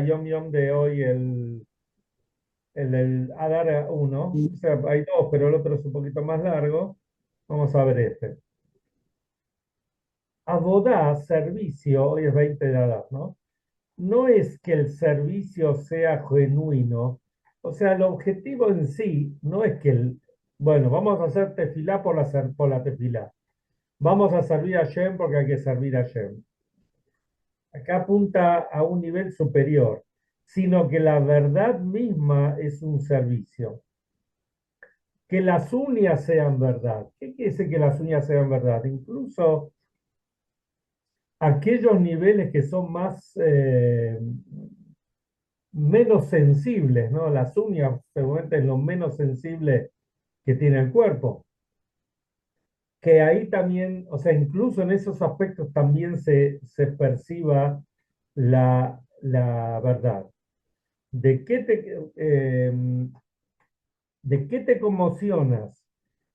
Yom Yom de hoy, el Adar 1, o sea, hay dos, pero el otro es un poquito más largo. Vamos a ver este. Abodá, servicio, hoy es 20 de Adar, ¿no? No es que el servicio sea genuino, o sea, el objetivo en sí no es bueno, vamos a hacer tefilá por la tefilá. Vamos a servir a Shem porque hay que servir a Shem. Acá apunta a un nivel superior, sino que la verdad misma es un servicio. Que las uñas sean verdad. ¿Qué quiere decir que las uñas sean verdad? Incluso aquellos niveles que son menos sensibles, ¿no? Las uñas seguramente es lo menos sensible que tiene el cuerpo. Que ahí también, o sea, incluso en esos aspectos también se perciba la verdad. ¿De qué ¿De qué te conmocionas?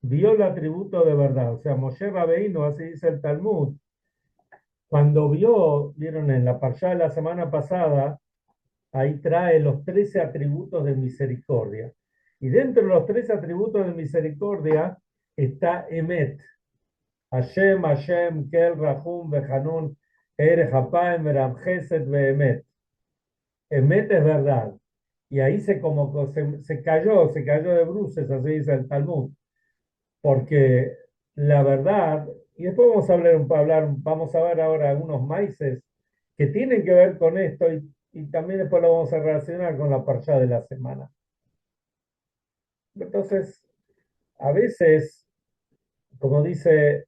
Vio el atributo de verdad. O sea, Moshe Rabbeinu, así dice el Talmud, cuando vieron en la parshá de la semana pasada, ahí trae los 13 atributos de misericordia. Y dentro de los 13 atributos de misericordia está Emet. Hashem, Hashem, Kel, Rahum, Behanun, Erech Hapaim, Merab Chesed, Emet. Emet es verdad. Y ahí se cayó de bruces, así dice el Talmud, porque la verdad, y después vamos a ver ahora algunos maíces que tienen que ver con esto y también después lo vamos a relacionar con la parshá de la semana. Entonces, a veces, como dicen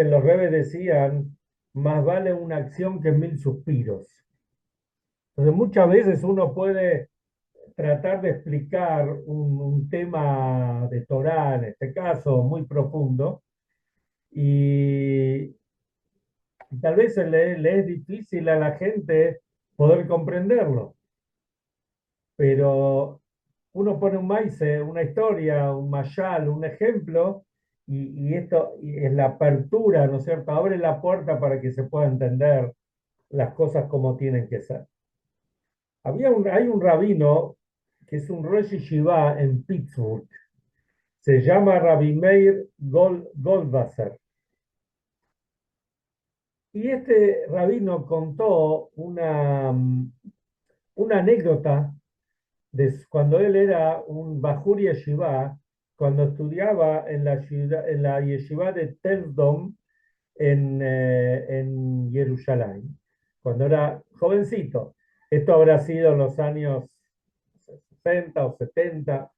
los rebes decían, más vale una acción que mil suspiros. Entonces, muchas veces uno puede tratar de explicar un tema de Torah, en este caso, muy profundo, y, y tal vez le es difícil a la gente poder comprenderlo, pero uno pone un maíz, una historia, un mayal, un ejemplo, y esto es la apertura, ¿no es cierto? Abre la puerta para que se pueda entender las cosas como tienen que ser. Hay un rabino que es un Rosh Yeshiva en Pittsburgh, se llama Rabbi Meir Goldwasser. Y este rabino contó una anécdota de cuando él era un Bajur Yeshiva, cuando estudiaba en la Yeshiva de Teldom en Jerusalén, cuando era jovencito. Esto habrá sido en los años 60 o 70.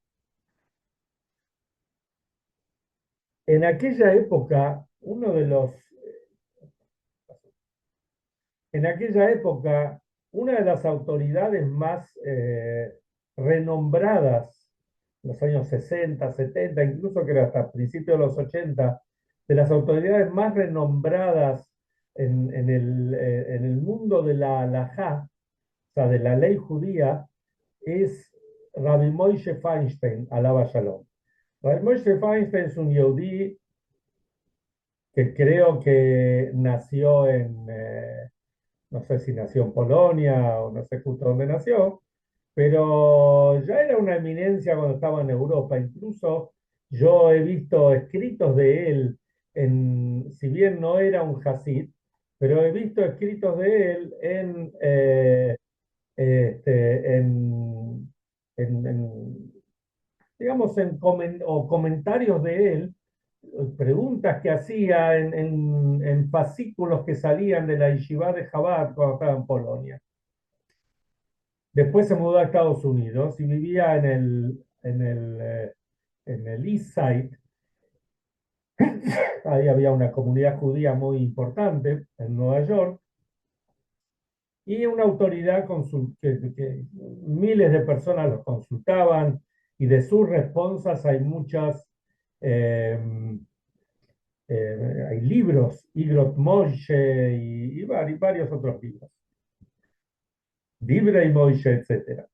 En aquella época, en aquella época, una de las autoridades más renombradas, en los años 60, 70, incluso que era hasta principios de los 80, de las autoridades más renombradas en el mundo de la halajá, o sea, de la ley judía, es Rabbi Moshe Feinstein, alaba Shalom. Rabbi Moshe Feinstein es un yehudí que creo que nació no sé si nació en Polonia o no sé justo dónde nació, pero ya era una eminencia cuando estaba en Europa. Incluso yo he visto escritos de él, si bien no era un Hasid, pero he visto escritos de él en, digamos, o comentarios de él, preguntas que hacía en fascículos que salían de la Yeshiva de Chabad cuando estaba en Polonia. Después se mudó a Estados Unidos y vivía en el East Side. Ahí había una comunidad judía muy importante en Nueva York y una autoridad que miles de personas los consultaban y de sus responsas hay eh, hay libros, Igrot Moshe y varios otros libros, Divrei Moshe, etcétera.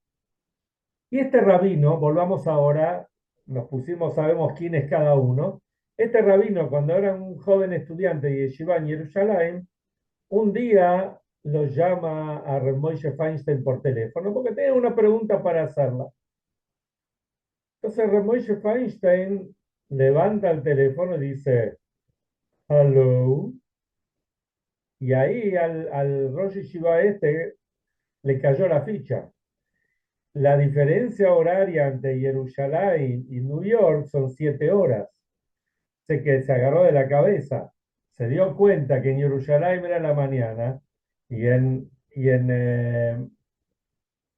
Y este rabino, volvamos ahora, nos pusimos, sabemos quién es cada uno. Este rabino, cuando era un joven estudiante de Yeshiva en Jerusalén, un día lo llama a Reb Moshe Feinstein por teléfono porque tenía una pregunta para hacerla. Entonces Reb Moshe Feinstein levanta el teléfono y dice, hello, y ahí al Rosh Yeshiva este le cayó la ficha. La diferencia horaria entre Jerusalén y New York son 7 horas. Sé que se agarró de la cabeza. Se dio cuenta que en Jerusalén era la mañana y en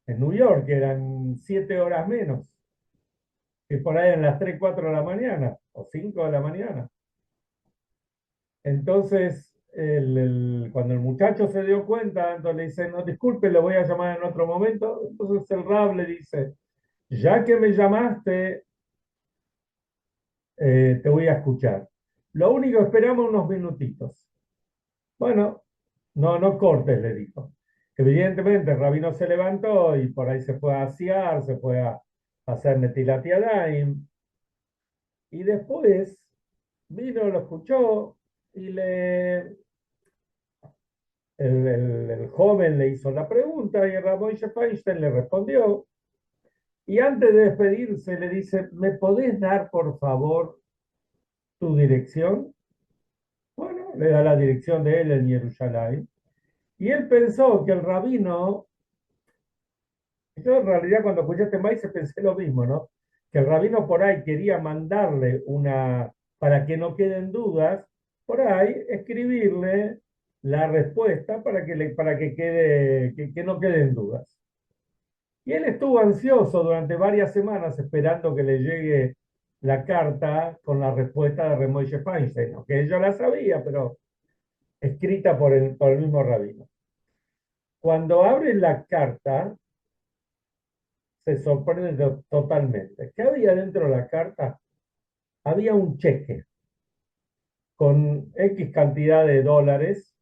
New York eran 7 horas menos. Y por ahí en las 3 4 de la mañana o 5 de la mañana. Entonces, cuando el muchacho se dio cuenta, entonces le dice, no, disculpe, le voy a llamar en otro momento. Entonces el Rab le dice, ya que me llamaste, te voy a escuchar. Lo único, esperamos unos minutitos. Bueno, no cortes, le dijo. Evidentemente, el rabino se levantó y por ahí se fue a asear, se fue a hacer Netilat Yadayim. Y después vino, lo escuchó y el joven le hizo la pregunta y el Rabbi Feinstein le respondió. Y antes de despedirse le dice, ¿me podés dar por favor tu dirección? Bueno, le da la dirección de él en Jerusalén. Y él pensó que el rabino, yo en realidad cuando escuché este maíz pensé lo mismo, ¿no? Que el rabino por ahí quería mandarle para que no queden dudas, por ahí escribirle la respuesta para que no queden dudas. Y él estuvo ansioso durante varias semanas esperando que le llegue la carta con la respuesta de Moshe Feinstein, aunque él ya la sabía, pero escrita por el mismo rabino. Cuando abre la carta, se sorprende totalmente. ¿Qué había dentro de la carta? Había un cheque con X cantidad de dólares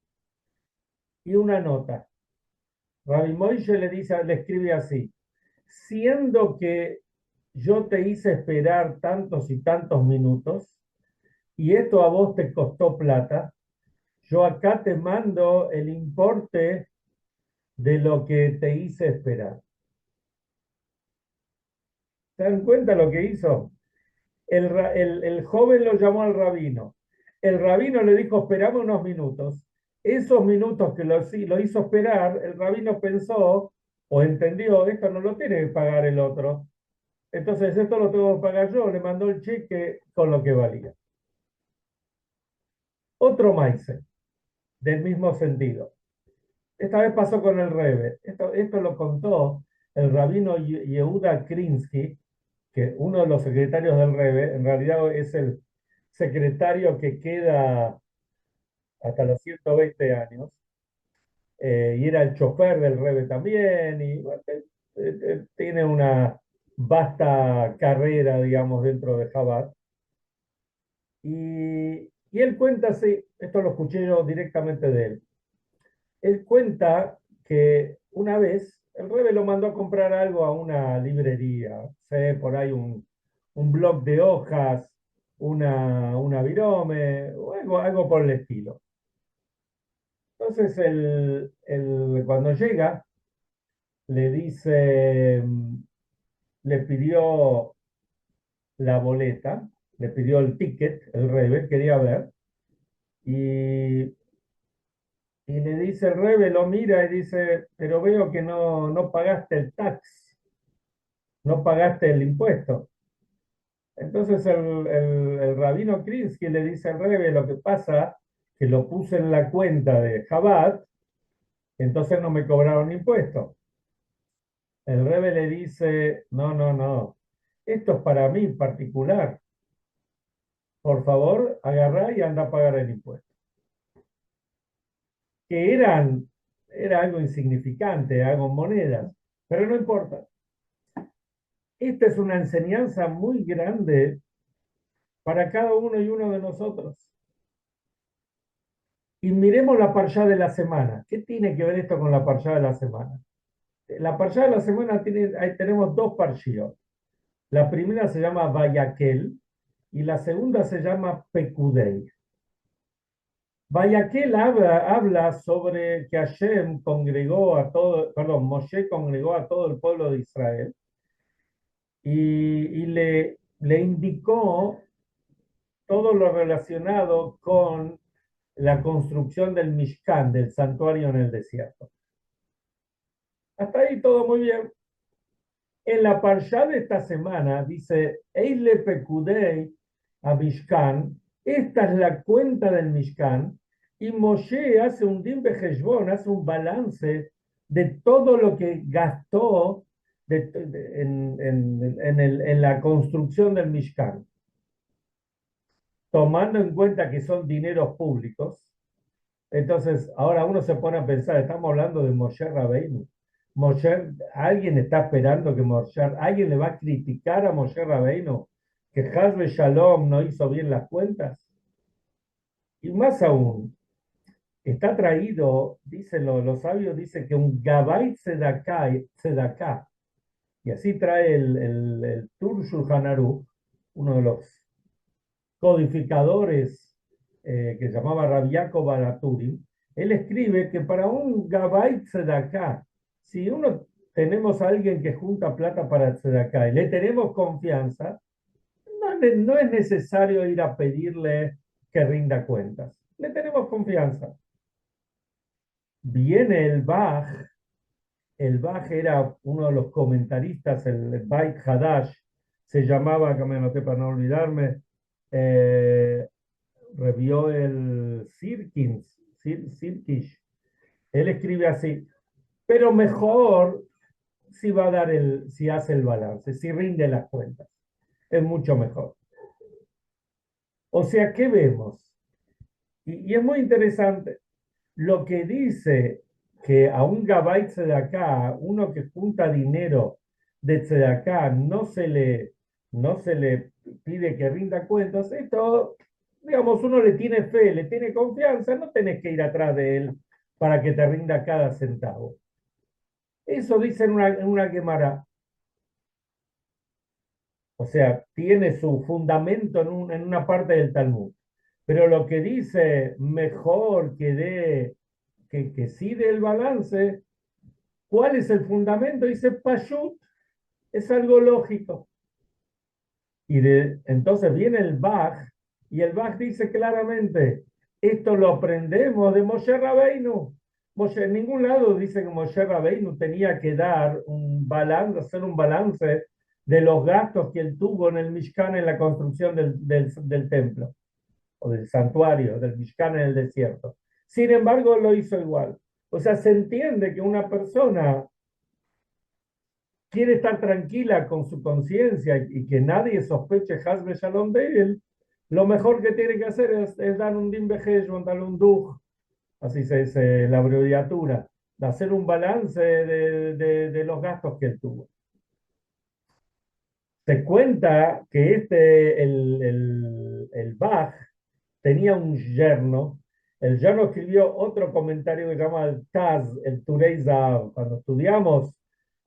y una nota. Rabbi Moshe le escribe así, siendo que yo te hice esperar tantos y tantos minutos, y esto a vos te costó plata, yo acá te mando el importe de lo que te hice esperar. ¿Se dan cuenta lo que hizo? El joven lo llamó al rabino. El rabino le dijo, esperame unos minutos. Esos minutos que lo hizo esperar, el rabino pensó o entendió, esto no lo tiene que pagar el otro. Entonces, esto lo tengo que pagar yo. Le mandó el cheque con lo que valía. Otro maíz del mismo sentido. Esta vez pasó con el Rebe. Esto lo contó el rabino Yehuda Krinsky, que uno de los secretarios del Rebe, en realidad es el secretario que queda hasta los 120 años, y era el chofer del Rebe también, y bueno, tiene una vasta carrera, digamos, dentro de Chabad. Y él cuenta, sí, esto lo escuché yo directamente de él. Él cuenta que una vez el Rebe lo mandó a comprar algo a una librería, sé, por ahí un bloc de hojas, una virome, o algo por el estilo. Entonces, cuando llega, le dice, le pidió la boleta, le pidió el ticket, el Rebe, quería ver, y le dice el Rebe, lo mira y dice, pero veo que no pagaste el tax, no pagaste el impuesto. Entonces el rabino Krinsky le dice al Rebe, lo que pasa que lo puse en la cuenta de Chabad, entonces no me cobraron impuesto. El Rebe le dice, no, esto es para mí particular. Por favor, agarrá y anda a pagar el impuesto. Que era algo insignificante, algo en monedas, pero no importa. Esta es una enseñanza muy grande para cada uno y uno de nosotros. Y miremos la parshá de la semana. ¿Qué tiene que ver esto con la parshá de la semana? La parshá de la semana ahí tenemos dos parshiot. La primera se llama Vayakel y la segunda se llama Pekudei. Vayaquel habla sobre que Hashem congregó a todo, perdón, Moshe congregó a todo el pueblo de Israel y le indicó todo lo relacionado con la construcción del Mishkan, del santuario en el desierto. Hasta ahí todo muy bien. En la parsha de esta semana dice, Eile Pekudei a Mishkan, esta es la cuenta del Mishkan, y Moshe hace un din bejeshbon, hace un balance de todo lo que gastó en la construcción del Mishkan, tomando en cuenta que son dineros públicos. Entonces, ahora uno se pone a pensar, estamos hablando de Moshe Rabbeinu. Moshe, alguien está esperando que Moshe, alguien le va a criticar a Moshe Rabbeinu que Hazbe Shalom no hizo bien las cuentas. Y más aún, está traído, dicen los sabios, dicen que un Gabait Tzedaká, y así trae el Tur Shulchan Aruch, uno de los codificadores que llamaba Rabbi Yaakov Baraturi, él escribe que para un Gabay Tzedaká, si uno tenemos a alguien que junta plata para Tzedaká y le tenemos confianza, no es necesario ir a pedirle que rinda cuentas. Le tenemos confianza. Viene el Baj era uno de los comentaristas, el Bait Hadash, se llamaba, que me anoté para no olvidarme, eh, revió el Sirkish. Él escribe así, pero mejor si va a dar si hace el balance, si rinde las cuentas. Es mucho mejor. O sea, ¿qué vemos? Y es muy interesante. Lo que dice que a un Gabay Tzedaká, uno que junta dinero de Tzedaká, no se le pide que rinda cuentas, esto, digamos, uno le tiene fe, le tiene confianza, no tenés que ir atrás de él para que te rinda cada centavo. Eso dice en una Gemara. O sea, tiene su fundamento en una parte del Talmud. Pero lo que dice mejor que sí dé el balance, ¿cuál es el fundamento? Dice Pashut, es algo lógico. Entonces viene el Baj, y el Baj dice claramente, esto lo aprendemos de Moshe Rabbeinu. Moshe, en ningún lado dice que Moshe Rabbeinu tenía que dar un balance, hacer un balance de los gastos que él tuvo en el Mishkan en la construcción del templo, o del santuario, del Mishkan en el desierto. Sin embargo, lo hizo igual. O sea, se entiende que una persona quiere estar tranquila con su conciencia y que nadie sospeche Hasbe Shalom de él, lo mejor que tiene que hacer es dar un din bejeshbon, dar un duj, así se dice la abreviatura, de hacer un balance de los gastos que él tuvo. Se cuenta que el Bach tenía un yerno. El yerno escribió otro comentario que se llama el Taz, el Turei Zahav. Cuando estudiamos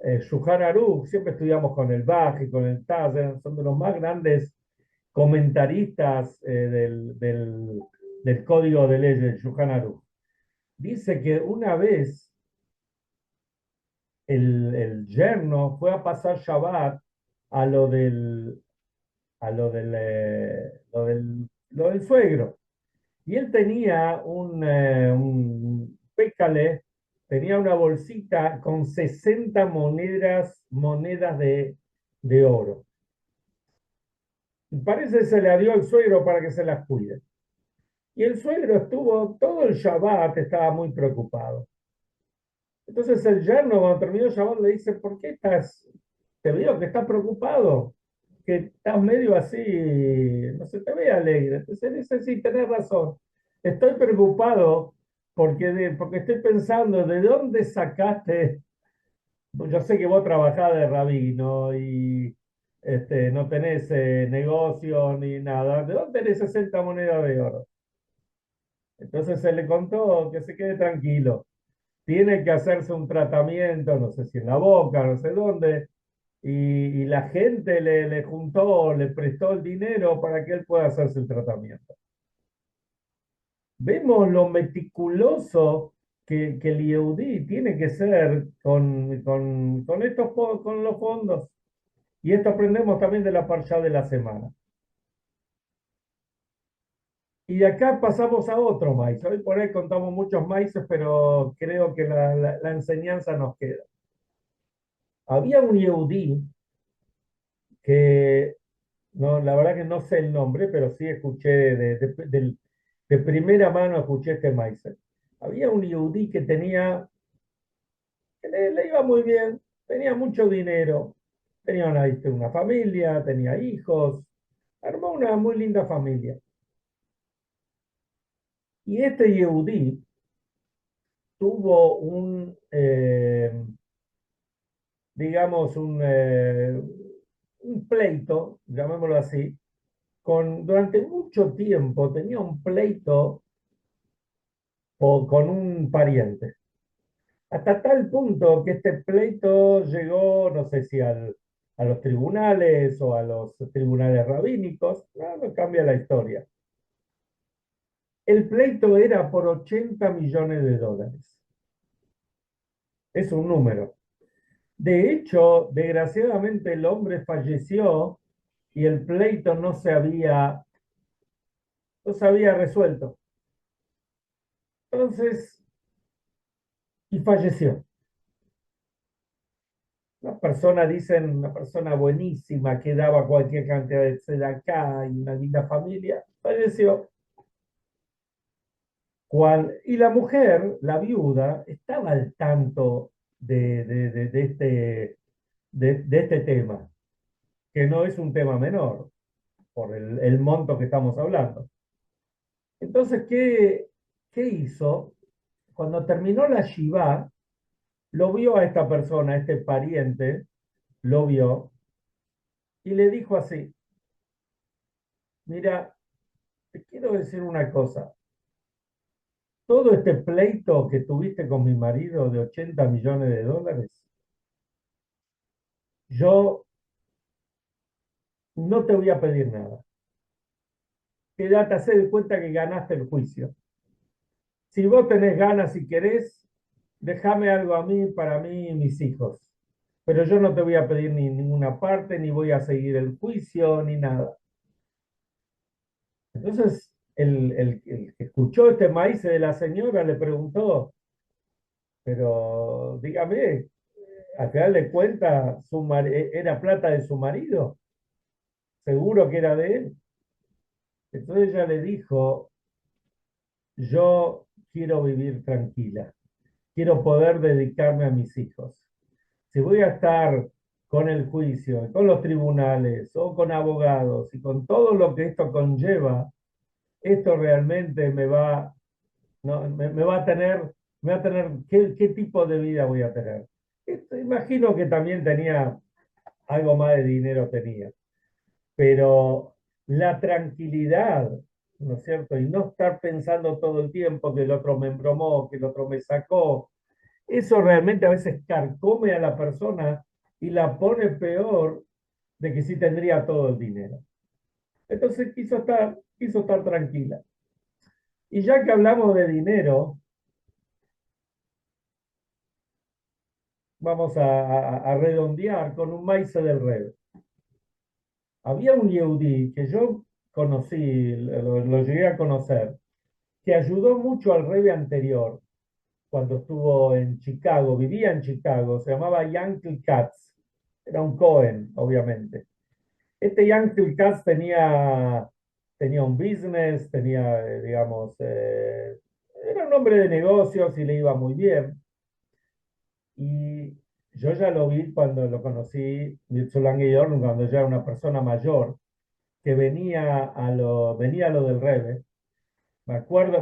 Shulchan Aruch, siempre estudiamos con el Bach y con el Taz, son de los más grandes comentaristas del código de leyes del Shulchan Aruch. Dice que una vez el yerno fue a pasar Shabbat a lo del suegro. Y él tenía un pécale, tenía una bolsita con 60 monedas de oro. Y parece que se le dio al suegro para que se las cuide. Y el suegro estuvo todo el Shabbat, estaba muy preocupado. Entonces el yerno, cuando terminó el Shabbat, le dice, ¿por qué te veo que estás preocupado? Que estás medio así, no se te ve alegre. Entonces él dice, sí, tenés razón. Estoy preocupado porque estoy pensando de dónde sacaste. Yo sé que vos trabajás de rabino y no tenés negocio ni nada. ¿De dónde tenés 60 monedas de oro? Entonces se le contó que se quede tranquilo. Tiene que hacerse un tratamiento, no sé si en la boca, no sé dónde, y la gente le juntó, le prestó el dinero para que él pueda hacerse el tratamiento. vemos lo meticuloso que el Yehudí tiene que ser con con los fondos. Y esto aprendemos también de la parshá de la semana. Y de acá pasamos a otro maíz. Hoy por ahí contamos muchos maíces, pero creo que la enseñanza nos queda. Había un Yehudí que, no, la verdad que no sé el nombre, pero sí escuché de primera mano escuché este maíz. Había un Yehudí que tenía, que le iba muy bien, tenía mucho dinero, tenía una familia, tenía hijos, armó una muy linda familia. Y este Yehudí tuvo digamos, un pleito, llamémoslo así, durante mucho tiempo tenía un pleito con un pariente. Hasta tal punto que este pleito llegó, no sé si a los tribunales o a los tribunales rabínicos, no cambia la historia. El pleito era por 80 millones de dólares. Es un número. De hecho, desgraciadamente el hombre falleció y el pleito no se había resuelto. Entonces, y falleció. Una persona buenísima que daba cualquier cantidad de tzedaká y una linda familia, falleció. Y la mujer, la viuda, estaba al tanto de este tema, que no es un tema menor por el monto que estamos hablando. Entonces, ¿qué hizo? Cuando terminó la Shiva, lo vio a esta persona, a este pariente, lo vio y le dijo así, mira, te quiero decir una cosa, todo este pleito que tuviste con mi marido de 80 millones de dólares, yo no te voy a pedir nada. Quédate, haz de cuenta que ganaste el juicio. Si vos tenés ganas y querés, déjame algo a mí, para mí y mis hijos. Pero yo no te voy a pedir ni ninguna parte, ni voy a seguir el juicio, ni nada. Entonces, el que escuchó este maíz de la señora le preguntó, pero dígame, al final de cuentas, ¿era plata de su marido? ¿Seguro que era de él? Entonces ella le dijo, yo quiero vivir tranquila, quiero poder dedicarme a mis hijos. Si voy a estar con el juicio, con los tribunales o con abogados y con todo lo que esto conlleva, esto realmente no, me va a tener, ¿qué tipo de vida voy a tener? Imagino que también tenía algo más de dinero tenía, pero la tranquilidad, ¿no es cierto? Y no estar pensando todo el tiempo que el otro me embromó, que el otro me sacó, eso realmente a veces carcome a la persona y la pone peor de que si tendría todo el dinero. Entonces quiso estar tranquila. Y ya que hablamos de dinero, vamos a redondear con un maíz del rey. Había un Yehudí que yo conocí, lo llegué a conocer, que ayudó mucho al rey anterior cuando estuvo en Chicago, vivía en Chicago, se llamaba Yankel Katz, era un Cohen, obviamente. Este Yankel Katz tenía un business, digamos, era un hombre de negocios y le iba muy bien. Y yo ya lo vi cuando lo conocí, Mitzulan Guillorn, cuando ya era una persona mayor, que venía a lo del Rebbe. Me acuerdo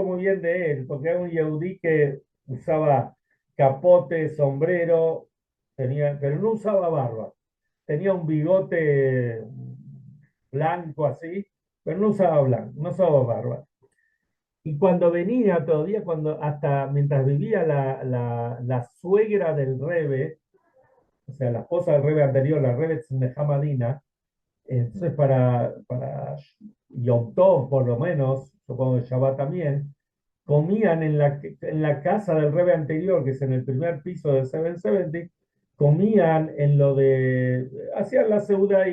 muy bien de él, porque era un yehudí que usaba capote, sombrero, pero no usaba barba. Tenía un bigote blanco así, pero no usaba barba. Y cuando venía todavía, hasta mientras vivía la suegra del Rebe, o sea, la esposa del Rebe anterior, la Rebe Tznehamadina, entonces para Yom Tov, por lo menos, supongo que Shabbat también, comían en la casa del Rebbe anterior, que es en el primer piso del 770, comían en lo de, hacían la seuda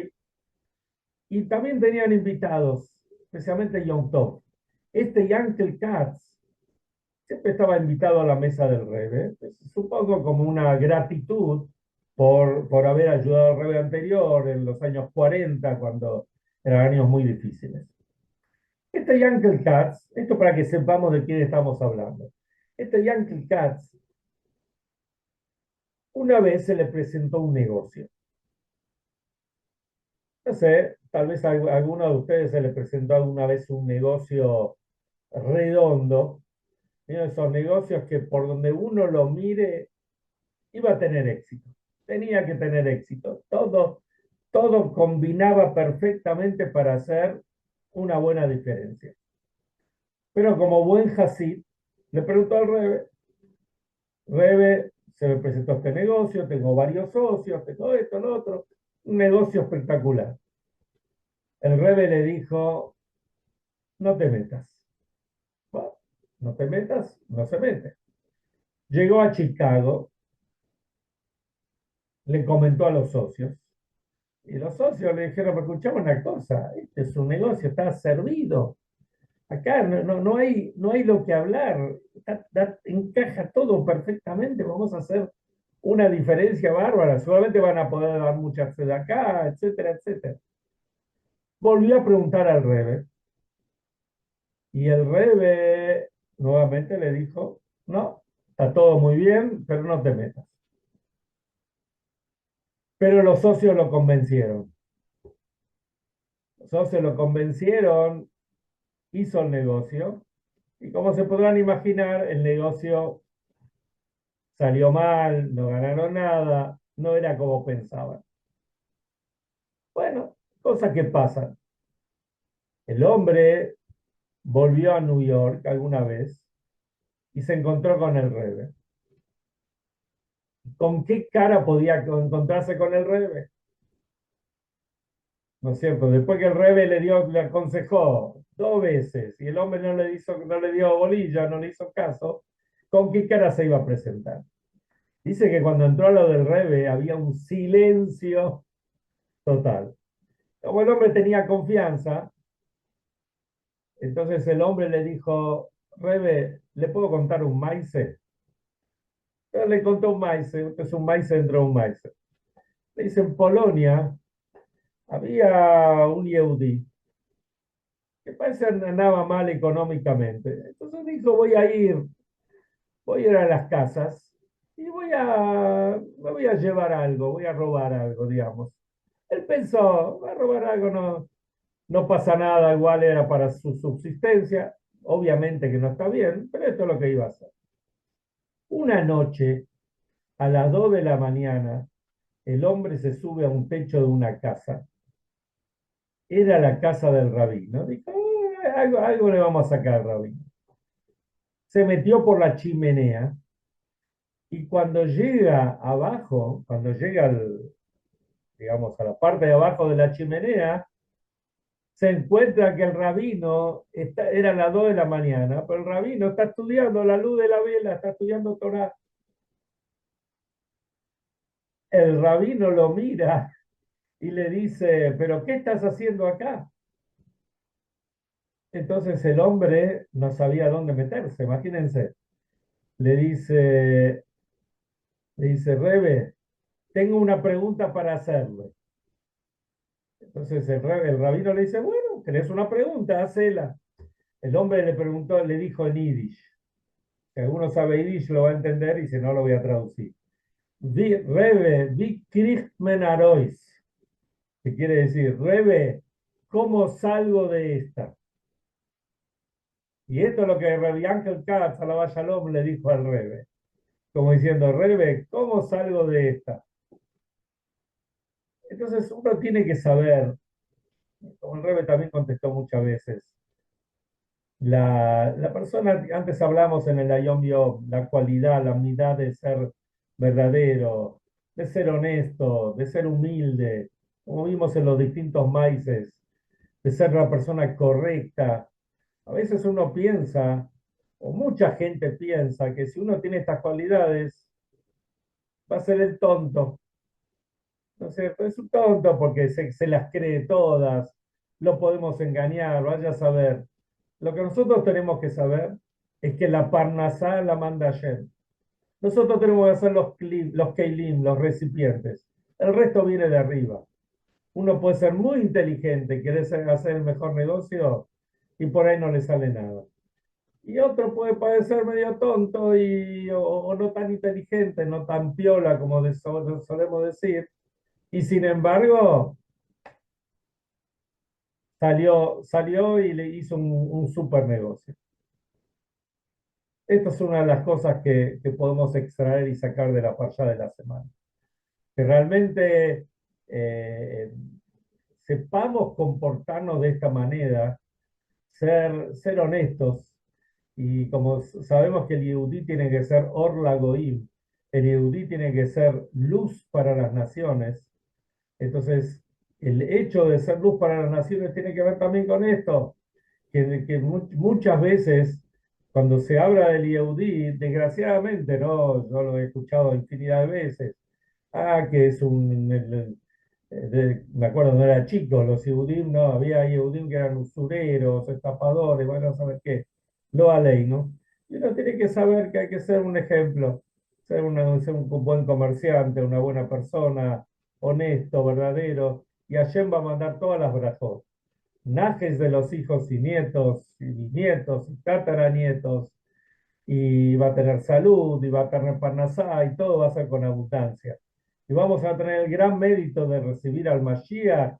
y también tenían invitados, especialmente Yom Tov. Este Yankel Katz siempre estaba invitado a la mesa del Rebbe, supongo como una gratitud por haber ayudado al Rebbe anterior en los años 40, cuando eran años muy difíciles. Este Yankel Katz, esto para que sepamos de quién estamos hablando. Este Yankel Katz, una vez se le presentó un negocio. No sé, tal vez a alguno de ustedes se le presentó alguna vez un negocio redondo. Uno de esos negocios que por donde uno lo mire iba a tener éxito. Tenía que tener éxito. Todo combinaba perfectamente para hacer una buena diferencia. Pero como buen Hasid, le preguntó al Rebe, Rebe, se me presentó este negocio, tengo varios socios, tengo esto, lo otro, un negocio espectacular. El Rebe le dijo, no te metas. Bueno, no te metas, no se mete. Llegó a Chicago, le comentó a los socios, y los socios le dijeron, pero escuchame una cosa, este es un negocio, está servido. Acá no hay lo que hablar, encaja todo perfectamente, vamos a hacer una diferencia bárbara, seguramente van a poder dar mucha fe de acá, etcétera, etcétera. Volvió a preguntar al Rebe, y el Rebe nuevamente le dijo, no, está todo muy bien, pero no te metas. Pero los socios lo convencieron. Los socios lo convencieron, hizo el negocio, y como se podrán imaginar, el negocio salió mal, no ganaron nada, no era como pensaban. Bueno, cosas que pasan. El hombre volvió a New York alguna vez y se encontró con el Rebe. ¿Con qué cara podía encontrarse con el Rebe? ¿No es cierto? Después que el Rebe le aconsejó 2 veces y el hombre no le dio bolilla, no le hizo caso, ¿con qué cara se iba a presentar? Dice que cuando entró a lo del Rebe había un silencio total. Como el hombre tenía confianza, entonces el hombre le dijo, Rebe, ¿le puedo contar un maíz? Pero le contó un maíz, es un maíz dentro de un maíz. Le dice, en Polonia había un Yehudi que parece andaba mal económicamente. Entonces dijo, voy a ir a las casas y me voy a llevar algo, voy a robar algo, digamos. Él pensó, va a robar algo, no pasa nada, igual era para su subsistencia. Obviamente que no está bien, pero esto es lo que iba a hacer. Una noche, a las 2 de la mañana, el hombre se sube a un techo de una casa. Era la casa del rabino. Dijo, algo le vamos a sacar al rabino. Se metió por la chimenea y cuando llega abajo, cuando llega digamos, a la parte de abajo de la chimenea, se encuentra que el rabino era las 2 de la mañana, pero el rabino está estudiando la luz de la vela, está estudiando Torah. El rabino lo mira y le dice, ¿pero qué estás haciendo acá? Entonces el hombre no sabía dónde meterse, imagínense. Le dice, Rebe, tengo una pregunta para hacerle. Entonces el rabino le dice, bueno, tenés una pregunta, hacela. El hombre le preguntó, le dijo en Yiddish. Si alguno sabe Yiddish lo va a entender y si no lo voy a traducir. Rebe, wie kriegt man Arois? Que quiere decir, Rebe, ¿cómo salgo de esta? Y esto es lo que Rabbi Yankel Katz, Alabá Shalom, le dijo al Rebe. Como diciendo, Rebe, ¿cómo salgo de esta? Entonces uno tiene que saber, como el Rebe también contestó muchas veces, la persona, antes hablamos en el Ayom Yom, la cualidad, la unidad de ser verdadero, de ser honesto, de ser humilde, como vimos en los distintos maíces, de ser la persona correcta. A veces uno piensa, o mucha gente piensa, que si uno tiene estas cualidades, va a ser el tonto. No sé, es un tonto porque se las cree todas, lo podemos engañar, vaya a saber. Lo que nosotros tenemos que saber es que la Parnasá la manda ayer. Nosotros tenemos que hacer los keilim, los recipientes. El resto viene de arriba. Uno puede ser muy inteligente, querer hacer el mejor negocio y por ahí no le sale nada. Y otro puede parecer medio tonto o no tan inteligente, no tan piola como solemos decir, y sin embargo salió y le hizo un super negocio. Esta es una de las cosas que podemos extraer y sacar de la parshá de la semana. Que realmente eh, sepamos comportarnos de esta manera, ser honestos, y como sabemos que el Yehudí tiene que ser Or Lagoim, el Yehudí tiene que ser luz para las naciones, entonces el hecho de ser luz para las naciones tiene que ver también con esto, que muchas veces cuando se habla del Yehudí, desgraciadamente, ¿no? Yo lo he escuchado infinidad de veces, que es me acuerdo cuando era chico, los Yehudim, no, había Yehudim que eran usureros, estafadores, bueno, ¿sabes qué? Lo a ley, ¿no? Y uno tiene que saber que hay que ser un ejemplo, ser un buen comerciante, una buena persona, honesto, verdadero, y Hashem va a mandar todas las brajot, najes de los hijos y nietos, y bisnietos, y tataranietos, y va a tener salud, y va a tener parnasá, y todo va a ser con abundancia. Y vamos a tener el gran mérito de recibir al Mashiach.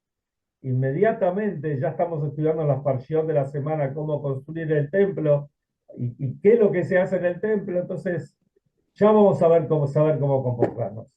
Inmediatamente ya estamos estudiando las parshiyot de la semana, cómo construir el templo y qué es lo que se hace en el templo. Entonces, ya vamos a ver saber cómo comportarnos.